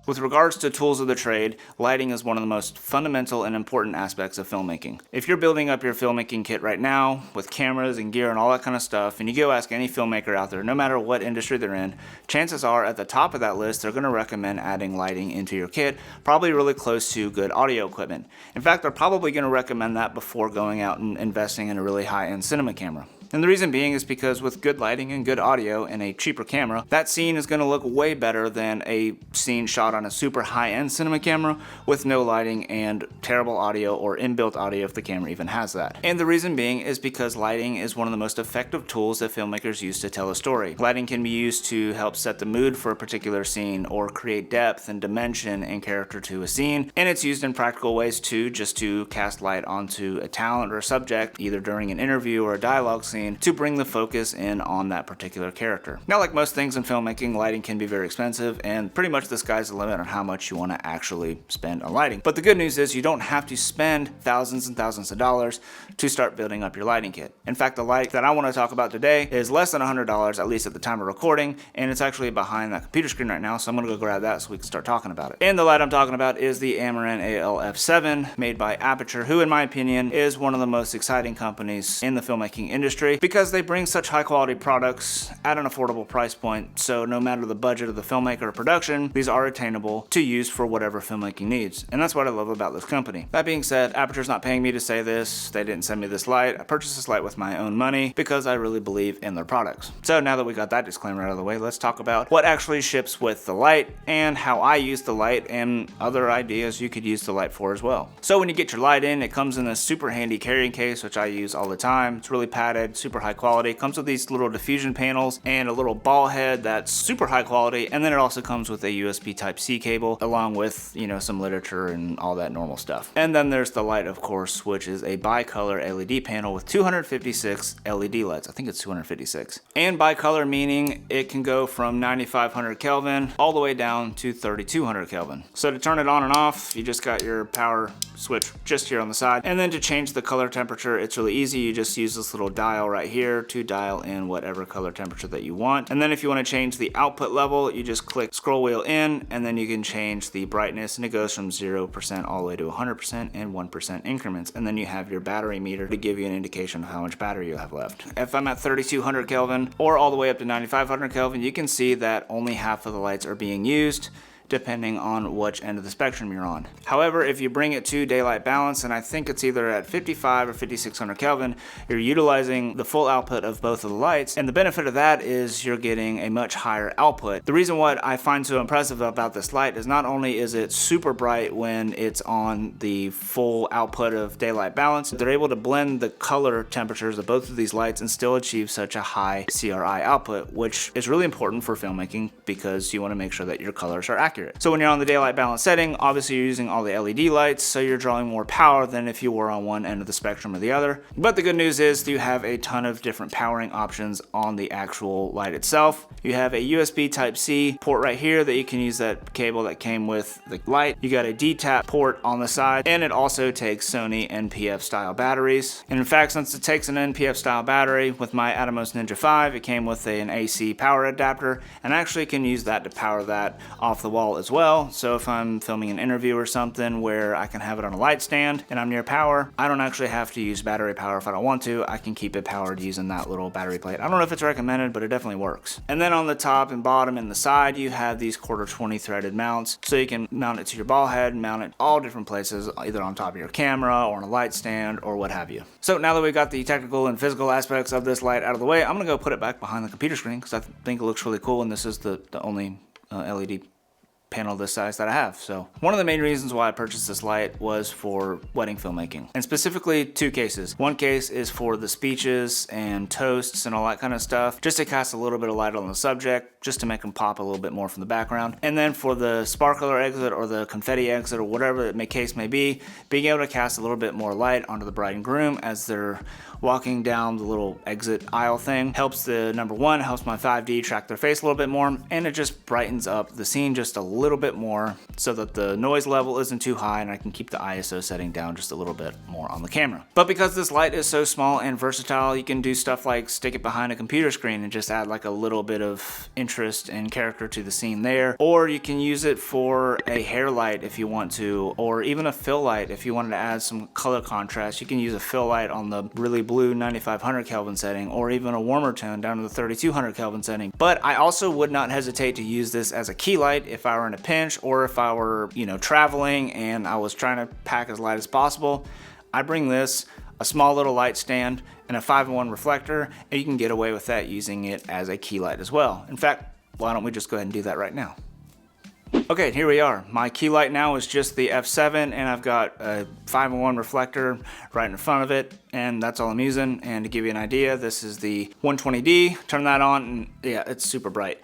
With regards to tools of the trade, lighting is one of the most fundamental and important aspects of filmmaking. If you're building up your filmmaking kit right now with cameras and gear and all that kind of stuff, and you go ask any filmmaker out there, no matter what industry they're in, chances are at the top of that list they're going to recommend adding lighting into your kit, probably really close to good audio equipment. In fact, they're probably going to recommend that before going out and investing in a really high-end cinema camera. And the reason being is because with good lighting and good audio and a cheaper camera, that scene is going to look way better than a scene shot on a super high-end cinema camera with no lighting and terrible audio or inbuilt audio if the camera even has that. And the reason being is because lighting is one of the most effective tools that filmmakers use to tell a story. Lighting can be used to help set the mood for a particular scene or create depth and dimension and character to a scene, and it's used in practical ways too, just to cast light onto a talent or a subject, either during an interview or a dialogue scene, to bring the focus in on that particular character. Now, like most things in filmmaking, lighting can be very expensive, and pretty much the sky's the limit on how much you want to actually spend on lighting. But the good news is you don't have to spend thousands and thousands of dollars to start building up your lighting kit. In fact, the light that I want to talk about today is less than $100, at least at the time of recording, and it's actually behind that computer screen right now, so I'm going to go grab that so we can start talking about it. And the light I'm talking about is the Amaran AL-F7, made by Aputure, who in my opinion is one of the most exciting companies in the filmmaking industry, because they bring such high quality products at an affordable price point, so no matter the budget of the filmmaker or production, these are attainable to use for whatever filmmaking needs. And that's what I love about this company. That being said, Aputure's not paying me to say this. They didn't send me this light. I purchased this light with my own money because I really believe in their products. So now that we got that disclaimer out of the way, let's talk about what actually ships with the light and how I use the light and other ideas you could use the light for as well. So when you get your light in, it comes in this super handy carrying case, which I use all the time. It's really padded, super high quality. It comes with these little diffusion panels and a little ball head that's super high quality, and then it also comes with a USB Type-C cable along with, you know, some literature and all that normal stuff. And then there's the light, of course, which is a bicolor LED panel with 256 LED lights. I think it's 256. And bicolor meaning it can go from 9500 Kelvin all the way down to 3200 Kelvin. So to turn it on and off, you just got your power switch just here on the side. And then to change the color temperature, it's really easy. You just use this little dial right here to dial in whatever color temperature that you want. And then if you want to change the output level, you just click scroll wheel in, and then you can change the brightness, and it goes from 0% all the way to 100% in 1% increments. And then you have your battery meter to give you an indication of how much battery you have left. If I'm at 3200 Kelvin or all the way up to 9500 Kelvin, you can see that only half of the lights are being used, depending on which end of the spectrum you're on. However, if you bring it to daylight balance, and I think it's either at 55 or 5600 Kelvin, you're utilizing the full output of both of the lights, and the benefit of that is you're getting a much higher output. The reason what I find so impressive about this light is not only is it super bright when it's on the full output of daylight balance, they're able to blend the color temperatures of both of these lights and still achieve such a high CRI output, which is really important for filmmaking because you want to make sure that your colors are accurate. So when you're on the daylight balance setting, obviously you're using all the LED lights, so you're drawing more power than if you were on one end of the spectrum or the other. But the good news is you have a ton of different powering options on the actual light itself. You have a USB Type-C port right here that you can use that cable that came with the light. You got a D-tap port on the side, and it also takes Sony NP-F style batteries. And in fact, since it takes an NP-F style battery, with my Atomos Ninja 5, it came with an AC power adapter, and I actually can use that to power that off the wall as well. So if I'm filming an interview or something where I can have it on a light stand and I'm near power, I don't actually have to use battery power if I don't want to. I can keep it powered using that little battery plate. I don't know if it's recommended, but it definitely works. And then on the top and bottom and the side, you have these 1/4-20 threaded mounts, so you can mount it to your ball head, mount it all different places, either on top of your camera or on a light stand or what have you. So now that we've got the technical and physical aspects of this light out of the way, I'm gonna go put it back behind the computer screen because I think it looks really cool, and this is the only LED panel this size that I have. So one of the main reasons why I purchased this light was for wedding filmmaking, and specifically two cases. One case is for the speeches and toasts and all that kind of stuff, just to cast a little bit of light on the subject, just to make them pop a little bit more from the background. And then for the sparkler exit or the confetti exit or whatever the case may be, being able to cast a little bit more light onto the bride and groom as they're walking down the little exit aisle thing helps the, number one, helps my 5D track their face a little bit more, and it just brightens up the scene just a little little bit more so that the noise level isn't too high, and I can keep the ISO setting down just a little bit more on the camera. But because this light is so small and versatile, you can do stuff like stick it behind a computer screen and just add like a little bit of interest and character to the scene there. Or you can use it for a hair light if you want to, or even a fill light if you wanted to add some color contrast. You can use a fill light on the really blue 9500 Kelvin setting, or even a warmer tone down to the 3200 Kelvin setting. But I also would not hesitate to use this as a key light if I were in a pinch, or if I were, you know, traveling and I was trying to pack as light as possible. I bring this, a small little light stand, and a 5-in-1 reflector, and you can get away with that using it as a key light as well. In fact, why don't we just go ahead and do that right now? Okay, here we are. My key light now is just the F7, and I've got a 5-in-1 reflector right in front of it, and that's all I'm using. And to give you an idea, this is the 120D. Turn that on, and yeah, it's super bright.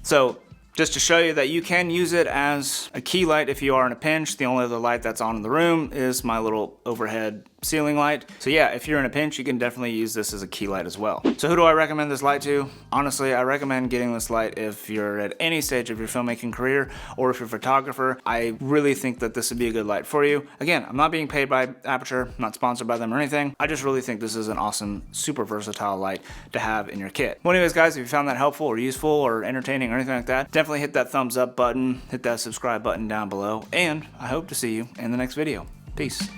So just to show you that you can use it as a key light if you are in a pinch. The only other light that's on in the room is my little overhead ceiling light. So yeah, if you're in a pinch, you can definitely use this as a key light as well. So who do I recommend this light to? Honestly, I recommend getting this light if you're at any stage of your filmmaking career, or if you're a photographer. I really think that this would be a good light for you. Again, I'm not being paid by Aputure, I'm not sponsored by them or anything. I just really think this is an awesome, super versatile light to have in your kit. Well, anyways guys, if you found that helpful or useful or entertaining or anything like that, definitely hit that thumbs up button, hit that subscribe button down below, and I hope to see you in the next video. Peace.